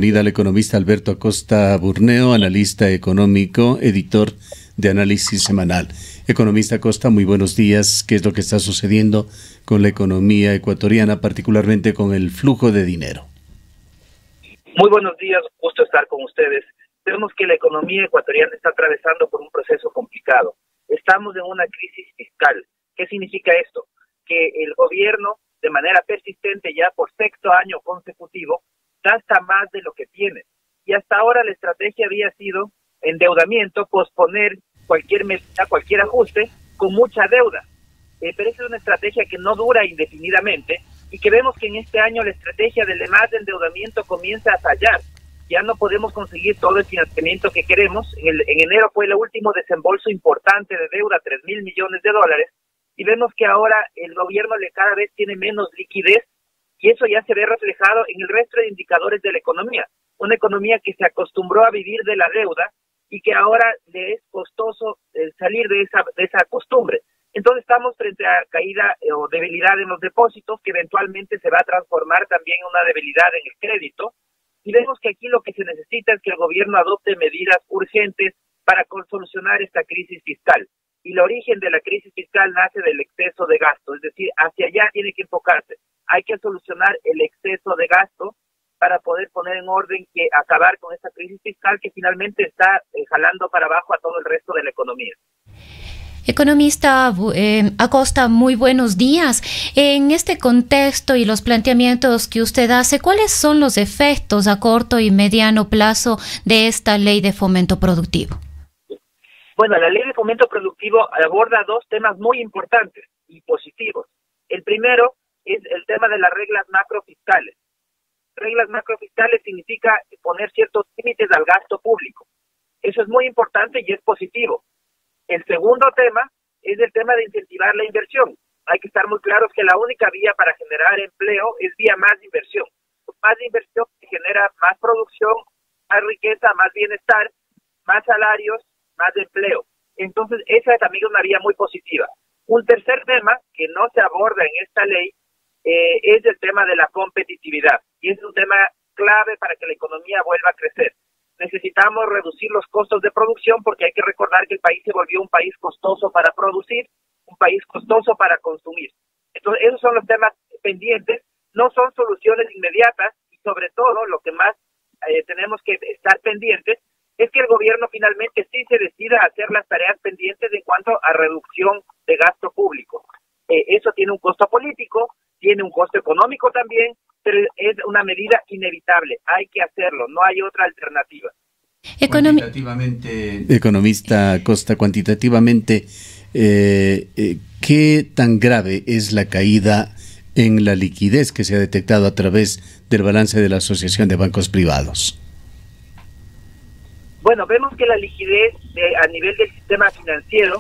bienvenida al economista Alberto Acosta Burneo, analista económico, editor de Análisis Semanal. Economista Acosta, muy buenos días. ¿Qué es lo que está sucediendo con la economía ecuatoriana, particularmente con el flujo de dinero? Muy buenos días, gusto estar con ustedes. Vemos que la economía ecuatoriana está atravesando por un proceso complicado. Estamos en una crisis fiscal. ¿Qué significa esto? Que el gobierno, de manera persistente, ya por sexto año consecutivo, gasta más de lo que tiene. Y hasta ahora la estrategia había sido endeudamiento, posponer cualquier medida, cualquier ajuste con mucha deuda. Pero esa es una estrategia que no dura indefinidamente y que vemos que en este año la estrategia del más endeudamiento comienza a fallar. Ya no podemos conseguir todo el financiamiento que queremos. En enero fue el último desembolso importante de deuda, $3.000 millones, y vemos que ahora el gobierno cada vez tiene menos liquidez, y eso ya se ve reflejado en el resto de indicadores de la economía. Una economía que se acostumbró a vivir de la deuda y que ahora le es costoso salir de esa costumbre. Entonces estamos frente a caída o debilidad en los depósitos, que eventualmente se va a transformar también en una debilidad en el crédito, y vemos que aquí lo que se necesita es que el gobierno adopte medidas urgentes para solucionar esta crisis fiscal. Y el origen de la crisis fiscal nace del exceso de gasto, es decir, hacia allá tiene que enfocarse. Hay que solucionar el exceso de gasto para poder poner en orden que acabar con esta crisis fiscal que finalmente está jalando para abajo a todo el resto de la economía. Economista Acosta, muy buenos días. En este contexto y los planteamientos que usted hace, ¿cuáles son los efectos a corto y mediano plazo de esta ley de fomento productivo? Bueno, la ley de fomento productivo aborda dos temas muy importantes y positivos. El primero es el tema de las reglas macrofiscales. Reglas macrofiscales significa poner ciertos límites al gasto público. Eso es muy importante y es positivo. El segundo tema es el tema de incentivar la inversión. Hay que estar muy claros que la única vía para generar empleo es vía más inversión. Más inversión genera más producción, más riqueza, más bienestar, más salarios, más empleo. Entonces, esa también es una vía muy positiva. Un tercer tema que no se aborda en esta ley es el tema de la competitividad. Y es un tema clave para que la economía vuelva a crecer. Necesitamos reducir los costos de producción porque hay que recordar que el país se volvió un país costoso para producir, un país costoso para consumir. Entonces, esos son los temas pendientes, no son soluciones inmediatas y sobre todo lo que más tenemos que estar pendientes es que el gobierno finalmente sí se decida a hacer las tareas pendientes en cuanto a reducción de gasto público. Eso tiene un costo político, tiene un costo económico también, pero es una medida inevitable. Hay que hacerlo, no hay otra alternativa. Economista Acosta, cuantitativamente, ¿qué tan grave es la caída en la liquidez que se ha detectado a través del balance de la Asociación de Bancos Privados? Bueno, vemos que la liquidez a nivel del sistema financiero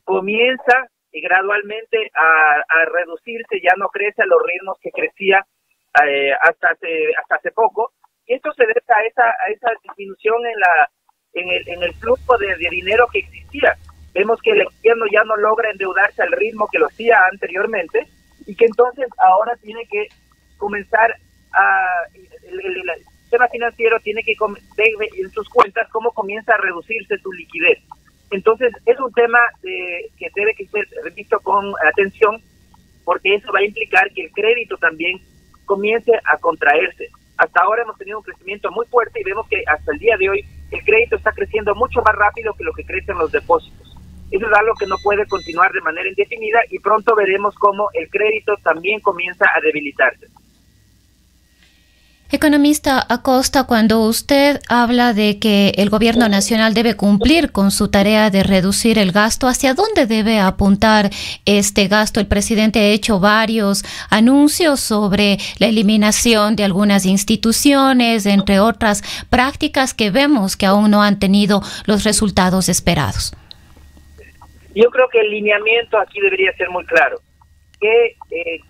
comienza gradualmente a reducirse, ya no crece a los ritmos que crecía hasta hace poco, y esto se debe a esa disminución en el flujo de dinero que existía. Vemos que el gobierno ya no logra endeudarse al ritmo que lo hacía anteriormente, y que entonces ahora tiene que comenzar el sistema financiero tiene que ver en sus cuentas cómo comienza a reducirse su liquidez. Entonces es un tema que debe ser visto con atención, porque eso va a implicar que el crédito también comience a contraerse. Hasta ahora hemos tenido un crecimiento muy fuerte y vemos que hasta el día de hoy el crédito está creciendo mucho más rápido que lo que crecen los depósitos. Eso es algo que no puede continuar de manera indefinida y pronto veremos cómo el crédito también comienza a debilitarse. Economista Acosta, cuando usted habla de que el gobierno nacional debe cumplir con su tarea de reducir el gasto, ¿hacia dónde debe apuntar este gasto? El presidente ha hecho varios anuncios sobre la eliminación de algunas instituciones, entre otras prácticas que vemos que aún no han tenido los resultados esperados. Yo creo que el lineamiento aquí debería ser muy claro.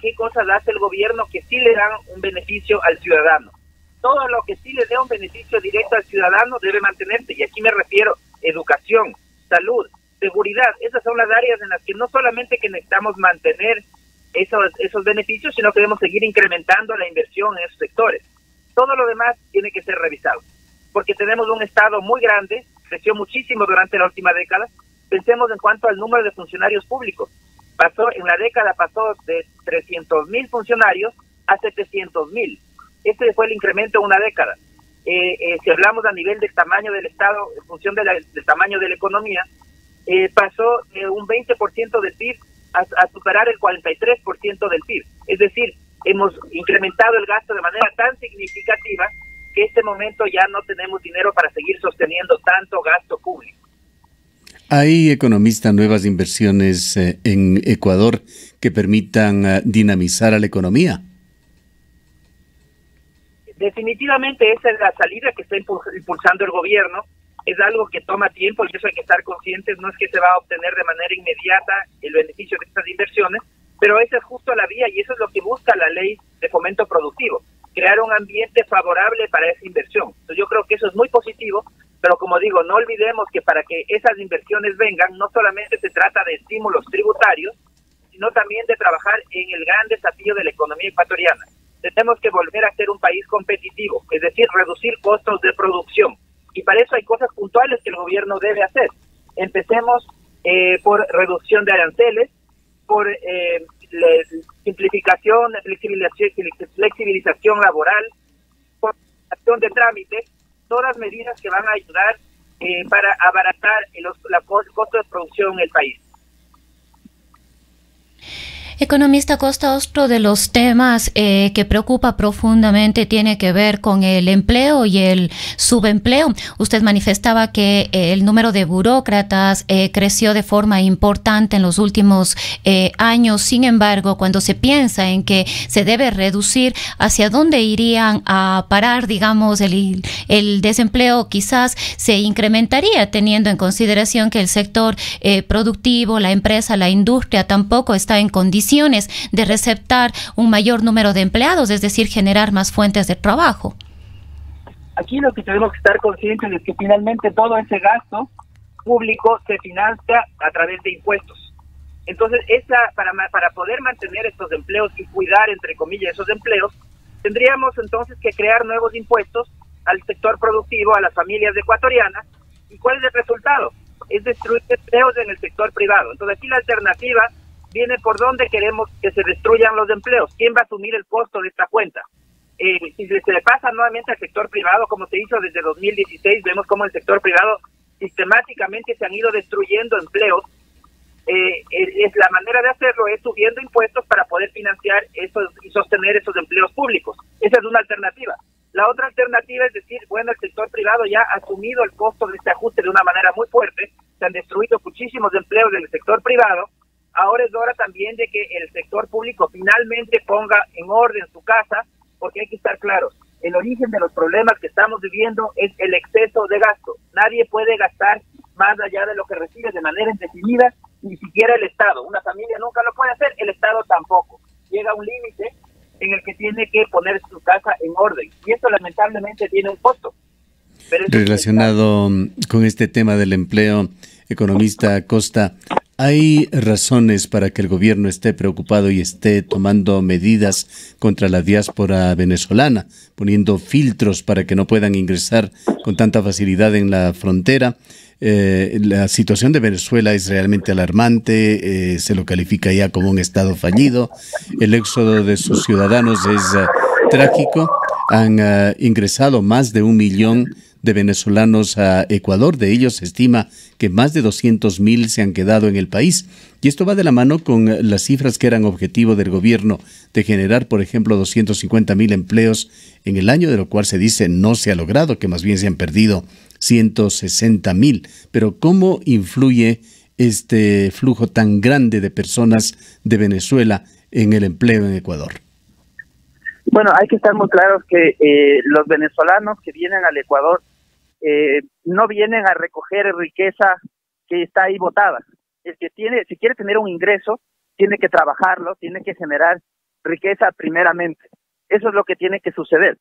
¿Qué cosas hace el gobierno que sí le dan un beneficio al ciudadano? Todo lo que sí le dé un beneficio directo al ciudadano debe mantenerse, y aquí me refiero educación, salud, seguridad. Esas son las áreas en las que no solamente que necesitamos mantener esos beneficios, sino que debemos seguir incrementando la inversión en esos sectores. Todo lo demás tiene que ser revisado, porque tenemos un Estado muy grande, creció muchísimo durante la última década. Pensemos en cuanto al número de funcionarios públicos. En la década pasó de 300.000 funcionarios a 700.000. Ese fue el incremento en una década. Si hablamos a nivel del tamaño del Estado, en función del tamaño de la economía, pasó de un 20% del PIB a superar el 43% del PIB. Es decir, hemos incrementado el gasto de manera tan significativa que en este momento ya no tenemos dinero para seguir sosteniendo tanto gasto público. ¿Hay, economista, nuevas inversiones en Ecuador que permitan dinamizar a la economía? Definitivamente esa es la salida que está impulsando el gobierno. Es algo que toma tiempo y eso hay que estar conscientes. No es que se va a obtener de manera inmediata el beneficio de estas inversiones, pero esa es justo la vía y eso es lo que busca la ley de fomento productivo, crear un ambiente favorable para esa inversión. Entonces yo creo que eso es muy positivo, pero como digo, no olvidemos que para que esas inversiones vengan, no solamente se trata de estímulos tributarios, sino también de trabajar en el gran desafío de la economía ecuatoriana. Tenemos que volver a ser un país competitivo, es decir, reducir costos de producción. Y para eso hay cosas puntuales que el gobierno debe hacer. Empecemos por reducción de aranceles, por simplificación, flexibilización laboral, por acción de trámites, todas medidas que van a ayudar para abaratar el costo de producción en el país. Economista Costa, otro de los temas que preocupa profundamente tiene que ver con el empleo y el subempleo. Usted manifestaba que el número de burócratas creció de forma importante en los últimos años. Sin embargo, cuando se piensa en que se debe reducir, ¿hacia dónde irían a parar, digamos, el desempleo? Quizás se incrementaría teniendo en consideración que el sector productivo, la empresa, la industria tampoco está en condiciones de receptar un mayor número de empleados, es decir, generar más fuentes de trabajo. Aquí lo que tenemos que estar conscientes es que finalmente todo ese gasto público se financia a través de impuestos. Entonces, para poder mantener estos empleos y cuidar, entre comillas, esos empleos, tendríamos entonces que crear nuevos impuestos al sector productivo, a las familias ecuatorianas. ¿Y cuál es el resultado? Es destruir empleos en el sector privado. Entonces, aquí la alternativa viene por dónde queremos que se destruyan los empleos. ¿Quién va a asumir el costo de esta cuenta? Si se le pasa nuevamente al sector privado, como se hizo desde 2016, vemos cómo el sector privado sistemáticamente se han ido destruyendo empleos. La manera de hacerlo es subiendo impuestos para poder financiar esos y sostener esos empleos públicos. Esa es una alternativa. La otra alternativa es decir, bueno, el sector privado ya ha asumido el costo de este ajuste de una manera muy fuerte, se han destruido muchísimos empleos del sector privado. Ahora es hora también de que el sector público finalmente ponga en orden su casa, porque hay que estar claros. El origen de los problemas que estamos viviendo es el exceso de gasto. Nadie puede gastar más allá de lo que recibe de manera indefinida, ni siquiera el Estado. Una familia nunca lo puede hacer, el Estado tampoco. Llega a un límite en el que tiene que poner su casa en orden. Y esto lamentablemente tiene un costo. Relacionado con este tema del empleo, economista Costa, ¿hay razones para que el gobierno esté preocupado y esté tomando medidas contra la diáspora venezolana, poniendo filtros para que no puedan ingresar con tanta facilidad en la frontera? La situación de Venezuela es realmente alarmante, se lo califica ya como un estado fallido, el éxodo de sus ciudadanos es trágico, han ingresado más de 1 millón de venezolanos a Ecuador. De ellos se estima que más de 200.000 se han quedado en el país. Y esto va de la mano con las cifras que eran objetivo del gobierno de generar, por ejemplo, 250.000 empleos en el año, de lo cual se dice no se ha logrado, que más bien se han perdido 160.000. Pero ¿cómo influye este flujo tan grande de personas de Venezuela en el empleo en Ecuador? Bueno, hay que estar muy claros que los venezolanos que vienen al Ecuador no vienen a recoger riqueza que está ahí botada. El que si quiere tener un ingreso, tiene que trabajarlo, tiene que generar riqueza primeramente. Eso es lo que tiene que suceder.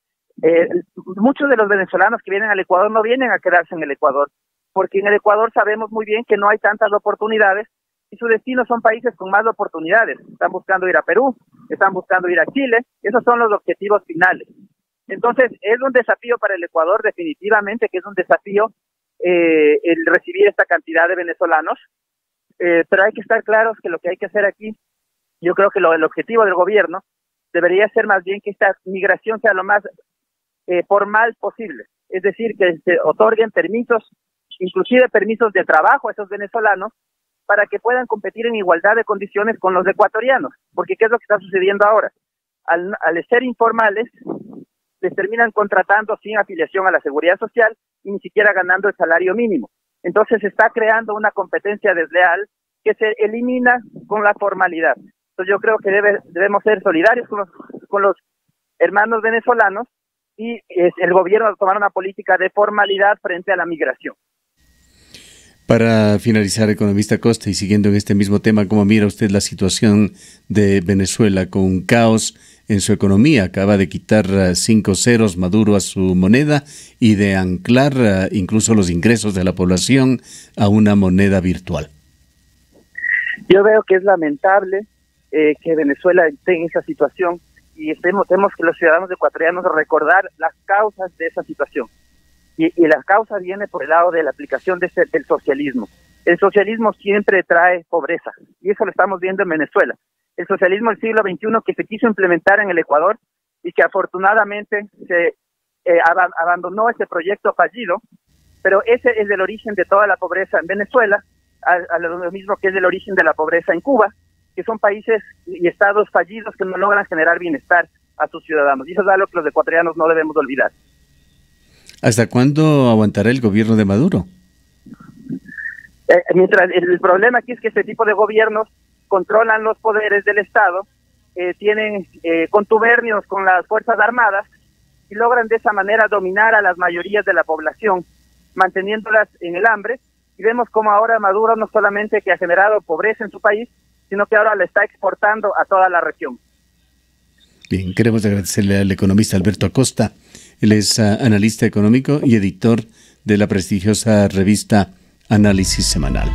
Muchos de los venezolanos que vienen al Ecuador no vienen a quedarse en el Ecuador, porque en el Ecuador sabemos muy bien que no hay tantas oportunidades y su destino son países con más oportunidades. Están buscando ir a Perú, están buscando ir a Chile, esos son los objetivos finales. Entonces, es un desafío para el Ecuador, definitivamente que es un desafío el recibir esta cantidad de venezolanos, pero hay que estar claros que lo que hay que hacer aquí, yo creo que el objetivo del gobierno debería ser más bien que esta migración sea lo más formal posible, es decir, que se otorguen permisos, inclusive permisos de trabajo a esos venezolanos, para que puedan competir en igualdad de condiciones con los ecuatorianos, porque ¿qué es lo que está sucediendo ahora? Al ser informales, les terminan contratando sin afiliación a la seguridad social y ni siquiera ganando el salario mínimo. Entonces se está creando una competencia desleal que se elimina con la formalidad. Entonces yo creo que debemos ser solidarios con los hermanos venezolanos y el gobierno tomar una política de formalidad frente a la migración. Para finalizar, economista Costa, y siguiendo en este mismo tema, ¿cómo mira usted la situación de Venezuela con un caos en su economía? Acaba de quitar 5 ceros Maduro a su moneda y de anclar incluso los ingresos de la población a una moneda virtual. Yo veo que es lamentable que Venezuela esté en esa situación y tenemos que los ciudadanos ecuatorianos recordar las causas de esa situación. Y la causa viene por el lado de la aplicación del socialismo. El socialismo siempre trae pobreza, y eso lo estamos viendo en Venezuela. El socialismo del siglo XXI que se quiso implementar en el Ecuador y que afortunadamente se abandonó ese proyecto fallido, pero ese es el origen de toda la pobreza en Venezuela, a lo mismo que es el origen de la pobreza en Cuba, que son países y estados fallidos que no logran generar bienestar a sus ciudadanos. Y eso es algo que los ecuatorianos no debemos olvidar. ¿Hasta cuándo aguantará el gobierno de Maduro? Mientras el problema aquí es que este tipo de gobiernos controlan los poderes del Estado, tienen contubernios con las Fuerzas Armadas y logran de esa manera dominar a las mayorías de la población, manteniéndolas en el hambre. Y vemos como ahora Maduro no solamente que ha generado pobreza en su país, sino que ahora la está exportando a toda la región. Bien, queremos agradecerle al economista Alberto Acosta. Él es analista económico y editor de la prestigiosa revista Análisis Semanal.